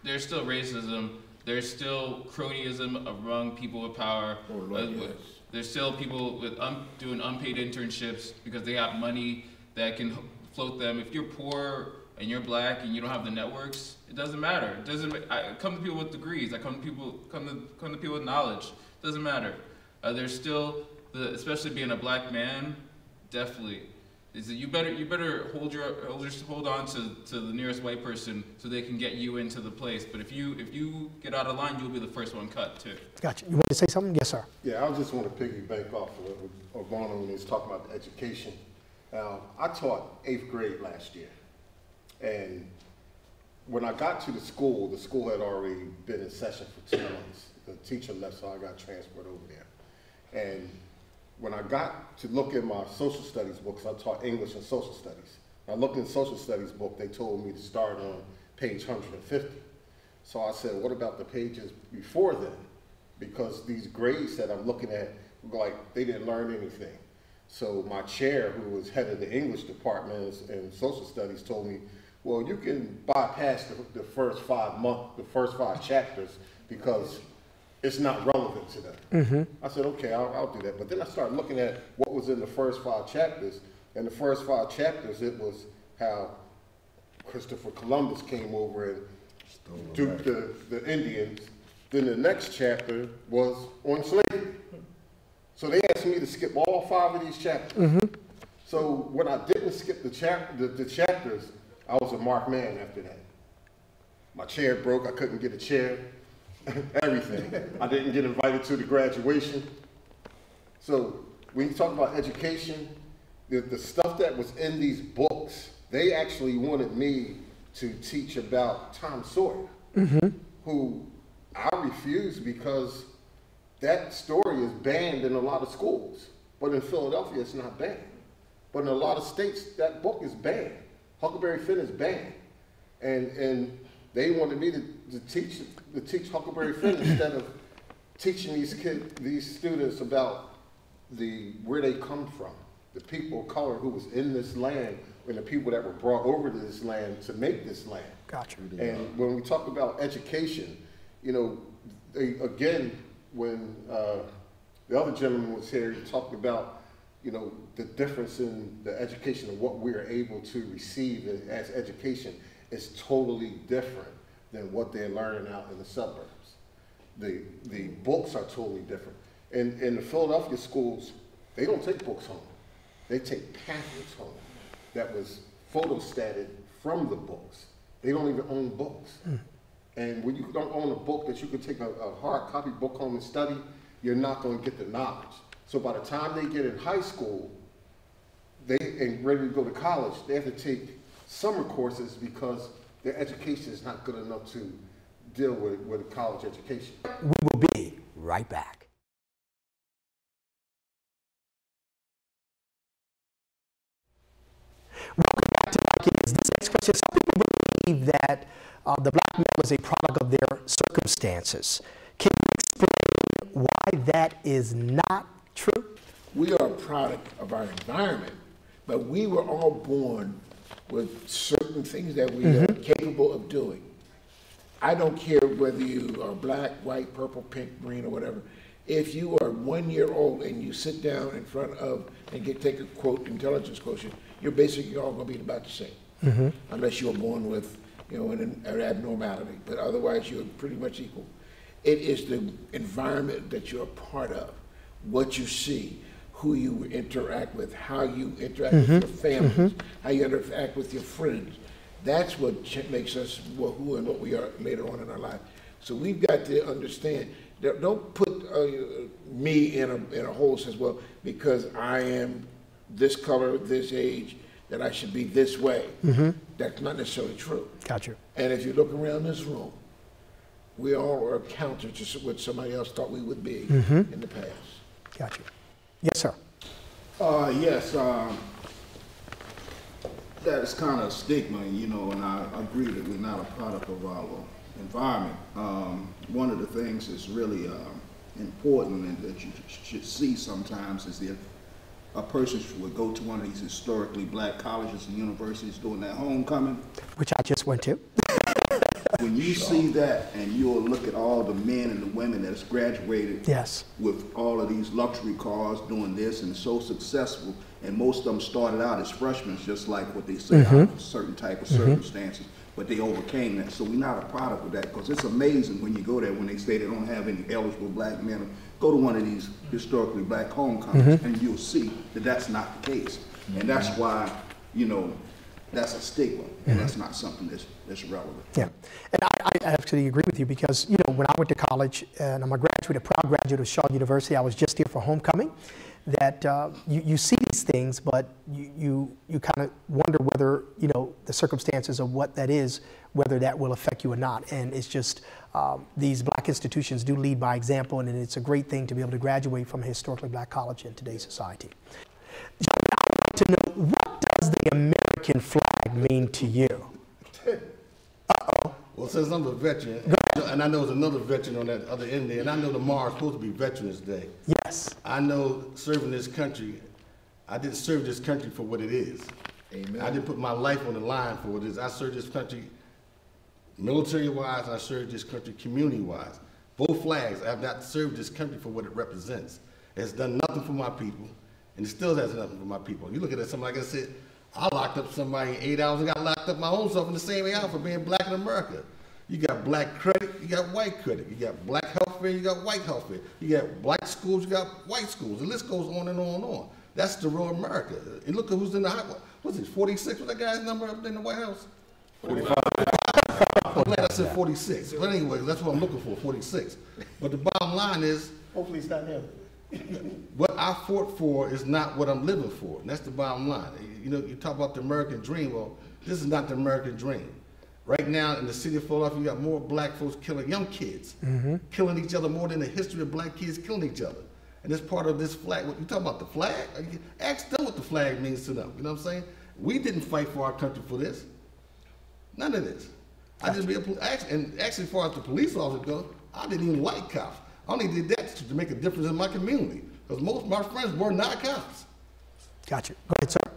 there's still racism, there's still cronyism among people with power. Oh, Lord, yes. There's still people with doing unpaid internships because they got money that can float them. If you're poor and you're black and you don't have the networks, it doesn't matter. It doesn't. I come to people with degrees. I come to people with knowledge. It doesn't matter. There's still especially being a black man, definitely. Is that you better hold on to the nearest white person so they can get you into the place. But if you get out of line, you'll be the first one cut too. Gotcha. You want to say something? Yes, sir. Yeah, I just want to piggyback off of Orvana when he was talking about the education. I taught 8th grade last year, and when I got to the school had already been in session for 2 months. The teacher left, so I got transferred over there. And when I got to look at my social studies books, I taught English and social studies. I looked in the social studies book, they told me to start on page 150. So I said, what about the pages before then? Because these grades that I'm looking at, like, they didn't learn anything. So my chair, who was head of the English department and social studies, told me, well, you can bypass the first 5 chapters because it's not relevant to them. Mm-hmm. I said, okay, I'll do that. But then I started looking at what was in the first 5 chapters. And the first 5 chapters, it was how Christopher Columbus came over and duped the Indians. Then the next chapter was on slavery. So they asked me to skip all 5 of these chapters. Mm-hmm. So when I didn't skip the chapters, I was a marked man after that. My chair broke, I couldn't get a chair. Everything. I didn't get invited to the graduation. So when you talk about education, the stuff that was in these books, they actually wanted me to teach about Tom Sawyer, Mm-hmm. who I refused because that story is banned in a lot of schools. But in Philadelphia, it's not banned. But in a lot of states, that book is banned. Huckleberry Finn is banned. And they wanted me to teach Huckleberry Finn instead of teaching these students about where they come from the people of color who was in this land and the people that were brought over to this land to make this land. Gotcha. And when we talk about education, you know, again, when the other gentleman was here, he talked about, you know, the difference in the education of what we are able to receive as education is totally different than what they're learning out in the suburbs. The books are totally different. In the Philadelphia schools, they don't take books home. They take pamphlets home that was photostated from the books. They don't even own books. And when you don't own a book that you could take a hard copy book home and study, you're not going to get the knowledge. So by the time they get in high school, and ready to go to college, they have to take summer courses because their education is not good enough to deal with a college education. We will be right back. Welcome back to LIKeiT. This next question, some people believe that the black male is a product of their circumstances. Can you explain why that is not true? We are a product of our environment, but we were all born with certain things that we are capable of doing. I don't care whether you are black, white, purple, pink, green, or whatever. If you are 1 year old and you sit down in front of and take a quote intelligence quotient, you're basically all going to be about the same, unless you were born with, you know, an abnormality. But otherwise, you're pretty much equal. It is the environment that you're a part of, what you see, who you interact with, how you interact with your families, how you interact with your friends. That's what makes us who and what we are later on in our life. So we've got to understand that don't put me in a hole that says, well, because I am this color, this age, that I should be this way. That's not necessarily true. Gotcha. And if you look around this room, we all are counter to what somebody else thought we would be in the past. Gotcha. Yes, sir. Yes, that is kind of a stigma, you know, and I agree that we're not a product of our environment. One of the things that's really important and that you should see sometimes is if a person would go to one of these historically black colleges and universities during their homecoming. Which I just went to. When you see that and you'll look at all the men and the women that's graduated with all of these luxury cars doing this and so successful, and most of them started out as freshmen, just like what they say out of certain type of circumstances, but they overcame that. So we're not a product of that, because it's amazing when you go there when they say they don't have any eligible black men. Go to one of these historically black homecomings and you'll see that that's not the case. And that's why, you know, that's a stigma, and that's not something that's relevant. Yeah, and I actually agree with you, because, you know, when I went to college, and I'm a graduate, a proud graduate of Shaw University, I was just here for homecoming, that you see these things, but you kind of wonder whether, you know, the circumstances of what that is, whether that will affect you or not. And it's just, these black institutions do lead by example, and it's a great thing to be able to graduate from a historically black college in today's society. John, I'd like to know, what does the American flag mean to you? Well, since I'm a veteran, and I know there's another veteran on that other end there, and I know tomorrow's supposed to be Veterans Day. Yes. I know serving this country, I didn't serve this country for what it is. Amen. I didn't put my life on the line for what it is. I served this country military-wise, and I served this country community-wise. Both flags, I have not served this country for what it represents. It has done nothing for my people, and it still has nothing for my people. You look at it, somebody like I said, I locked up somebody in 8 hours and got locked up my own self in the same 8 hours for being black in America. You got black credit, you got white credit. You got black health care, you got white health care. You got black schools, you got white schools. The list goes on and on and on. That's the real America. And look at who's in the high, what's it, 46? What's that guy's number up in the White House? 45. I'm glad I said 46. But anyway, that's what I'm looking for, 46. But the bottom line is, hopefully it's not him. What I fought for is not what I'm living for. And that's the bottom line. You know, you talk about the American dream. Well, this is not the American dream. Right now in the city of Philadelphia, you got more black folks killing young kids, killing each other more than the history of black kids killing each other. And it's part of this flag. You talking about the flag? Ask them what the flag means to them. You know what I'm saying? We didn't fight for our country for this. None of this. I just and actually, as far as the police officers go, I didn't even like cops. I only did that to make a difference in my community, because most of my friends were not cops. Gotcha. Go ahead, sir.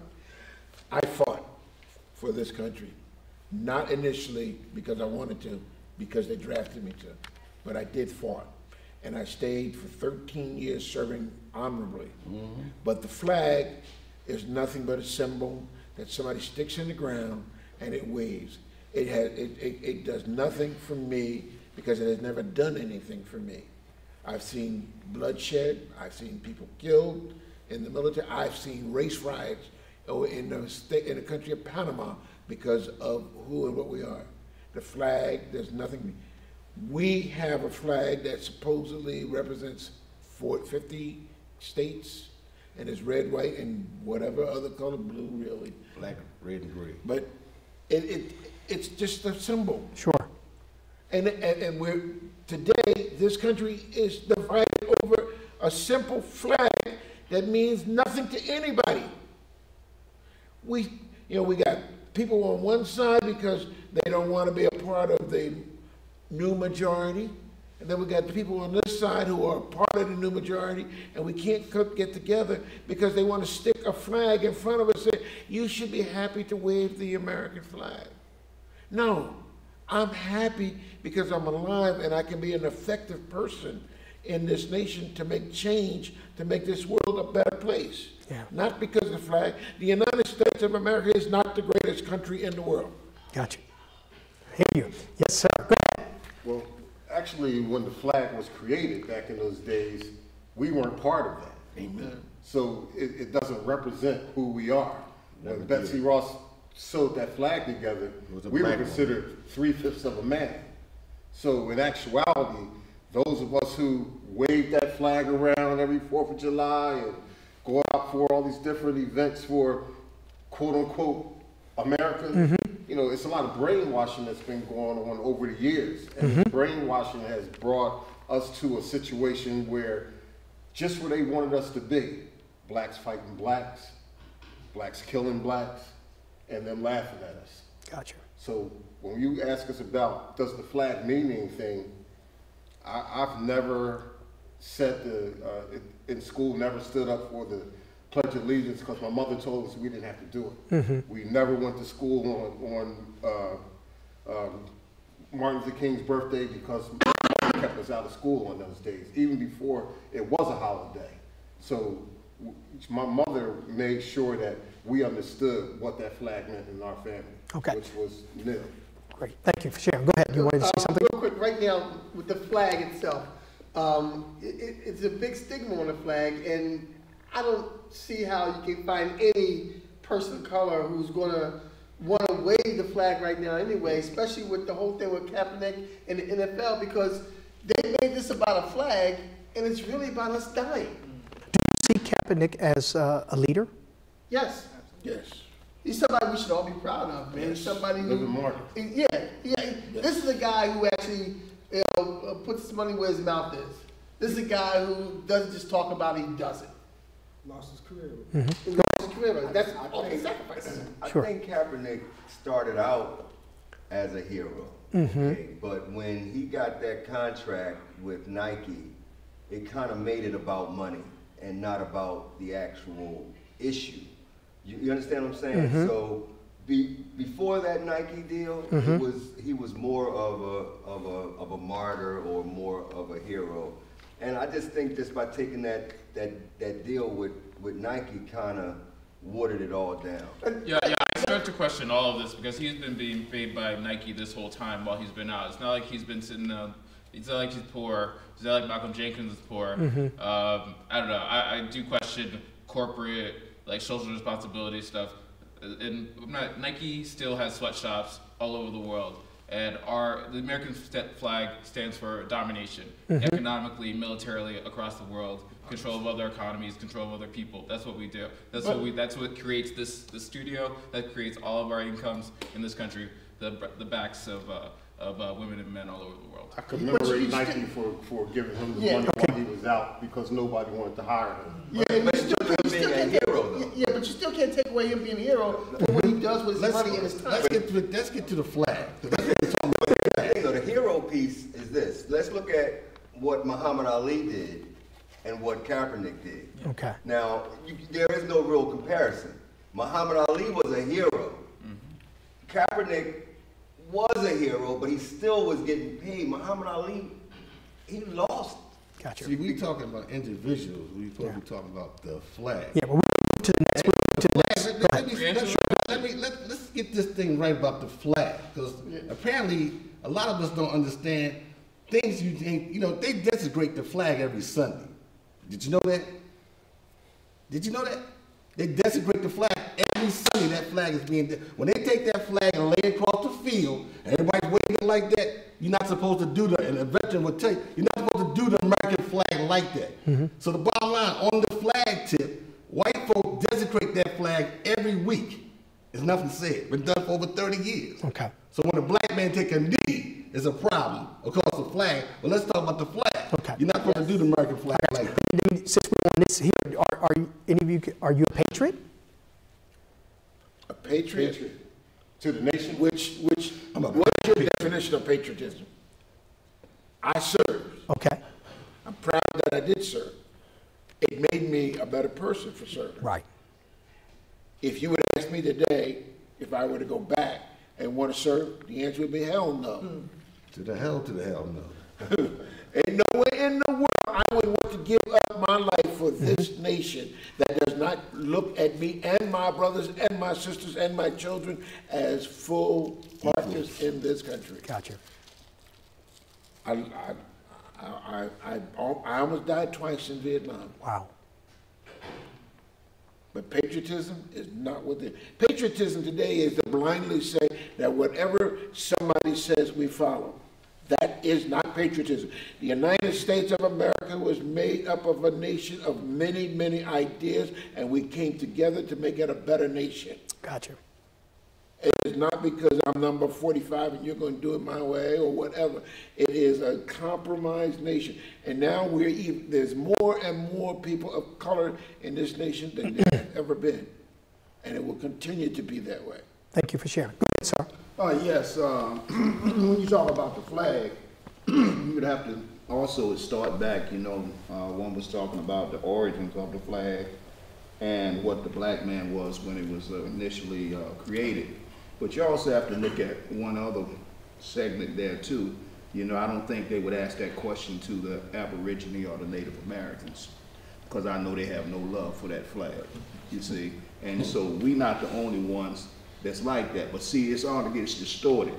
I fought for this country, not initially because I wanted to, because they drafted me to, but I did fight. And I stayed for 13 years serving honorably. But the flag is nothing but a symbol that somebody sticks in the ground and it waves. It does nothing for me because it has never done anything for me. I've seen bloodshed, I've seen people killed in the military, I've seen race riots in the country of Panama because of who and what we are. The flag, there's nothing. We have a flag that supposedly represents 50 states and is red, white, and whatever other color, blue really. Black, red, and gray. But it's just a symbol. Sure. And today, this country is divided over a simple flag that means nothing to anybody. We got people on one side because they don't want to be a part of the new majority, and then we got the people on this side who are part of the new majority, and we can't get together because they want to stick a flag in front of us and say, you should be happy to wave the American flag. No, I'm happy because I'm alive and I can be an effective person in this nation to make change, to make this world a better place. Yeah. Not because of the flag. The United States of America is not the greatest country in the world. Gotcha. Hear you. Yes, sir. Go ahead. Well, actually, when the flag was created back in those days, we weren't part of that. Amen. So it doesn't represent who we are. When Betsy Ross sewed that flag together, we were considered 3/5 of a man. So in actuality, those of us who wave that flag around every 4th of July and go out for all these different events for quote unquote America, you know, it's a lot of brainwashing that's been going on over the years. And brainwashing has brought us to a situation where just where they wanted us to be, blacks fighting blacks, blacks killing blacks, and them laughing at us. Gotcha. So when you ask us about does the flag mean anything, I've never said in school, never stood up for the Pledge of Allegiance because my mother told us we didn't have to do it. We never went to school on Martin Luther King's birthday because my mother kept us out of school on those days, even before it was a holiday. So my mother made sure that we understood what that flag meant in our family, which was nil. Great. Say Thank you for sharing. Go ahead. You wanted to say something? Real quick, right now, with the flag itself, it's a big stigma on the flag, and I don't see how you can find any person of color who's going to want to wave the flag right now anyway, especially with the whole thing with Kaepernick and the NFL, because they made this about a flag, and it's really about us dying. Do you see Kaepernick as a leader? Yes. Yes. He's somebody we should all be proud of, man. Yes. Somebody Living who, martyr. yeah. This is a guy who actually, puts his money where his mouth is. This is a guy who doesn't just talk about it; he does it. Lost his career. He lost his career. That's sacrifice. I think Kaepernick started out as a hero, okay? But when he got that contract with Nike, it kind of made it about money and not about the actual issue. You understand what I'm saying? So before that Nike deal, he was more of a martyr or more of a hero. And I just think just by taking that deal with Nike kind of watered it all down. Yeah, I start to question all of this because he's been being paid by Nike this whole time while he's been out. It's not like he's been sitting down. It's not like he's poor. It's not like Malcolm Jenkins is poor. I don't know. I do question corporate, like social responsibility stuff. And Nike still has sweatshops all over the world. And the American flag stands for domination, economically, militarily, across the world, control of other economies, control of other people. That's what we do. That's what creates this studio. That creates all of our incomes in this country. The backs of women and men all over the world. I commemorate Nike for giving him the money while he was out because nobody wanted to hire him. Yeah, but you still can't but you still can't take away him being a hero for what he does with his money and his time. Let's get to the flag. The hero piece is this. Let's look at what Muhammad Ali did and what Kaepernick did. Okay. Now, there is no real comparison. Muhammad Ali was a hero. Kaepernick was a hero, but he still was getting paid. Muhammad Ali, he lost. Gotcha. See, we talking about individuals. We supposed to be talking about the flag. Yeah, but we'll go to the next. We'll go to the next. Let's get this thing right about the flag, because apparently a lot of us don't understand things. They desecrate the flag every Sunday. Did you know that? Did you know that? They desecrate the flag every Sunday. That flag is being when they take that flag and lay it across the field, and everybody's waving like that. You're not supposed to do that. And a veteran would tell you, you're not supposed to do the American flag like that. So the bottom line, on the flag tip, white folk desecrate that flag every week. There's nothing said. Been done for over 30 years. Okay. So when a black man take a knee, it's a problem across the flag. But let's talk about the flag. Okay. You're not supposed to do the American flag like that. Since we're on this here, are any of you, are you a patriot? A patriot? To the nation? What's your definition of patriotism? I served. Okay. I'm proud that I did serve. It made me a better person for serving. Right. If you would ask me today, if I were to go back and want to serve, the answer would be hell no. To the hell no. Ain't no way in the world I would want to give up my life for this nation that does not look at me and my brothers and my sisters and my children as full partners in this country. Gotcha. I almost died twice in Vietnam. Wow. But patriotism is not what it is. Patriotism today is to blindly say that whatever somebody says, we follow. That is not patriotism. The United States of America was made up of a nation of many, many ideas, and we came together to make it a better nation. Gotcha. It is not because I'm number 45 and you're going to do it my way or whatever. It is a compromised nation. And now there's more and more people of color in this nation than there have ever been. And it will continue to be that way. Thank you for sharing. Go ahead, sir. Yes, when you talk about the flag, you would have to also start back, one was talking about the origins of the flag and what the black man was when it was initially created. But you also have to look at one other segment there too. I don't think they would ask that question to the Aborigine or the Native Americans, because I know they have no love for that flag, you see. And so we're not the only ones that's like that. But see, it's all gets distorted.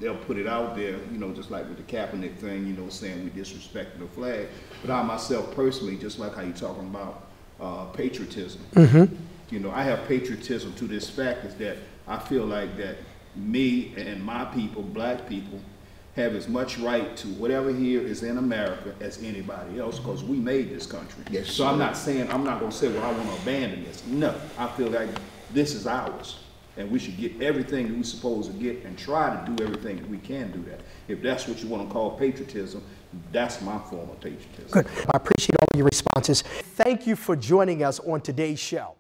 They'll put it out there, just like with the Kaepernick thing, saying we disrespected the flag. But I myself personally, just like how you're talking about patriotism, I have patriotism to this fact is that I feel like that me and my people, black people, have as much right to whatever here is in America as anybody else, because we made this country. Yes, so I'm not going to say, well, I want to abandon this. No, I feel like this is ours. And we should get everything that we're supposed to get and try to do everything that we can do that. If that's what you want to call patriotism, that's my form of patriotism. Good. I appreciate all of your responses. Thank you for joining us on today's show.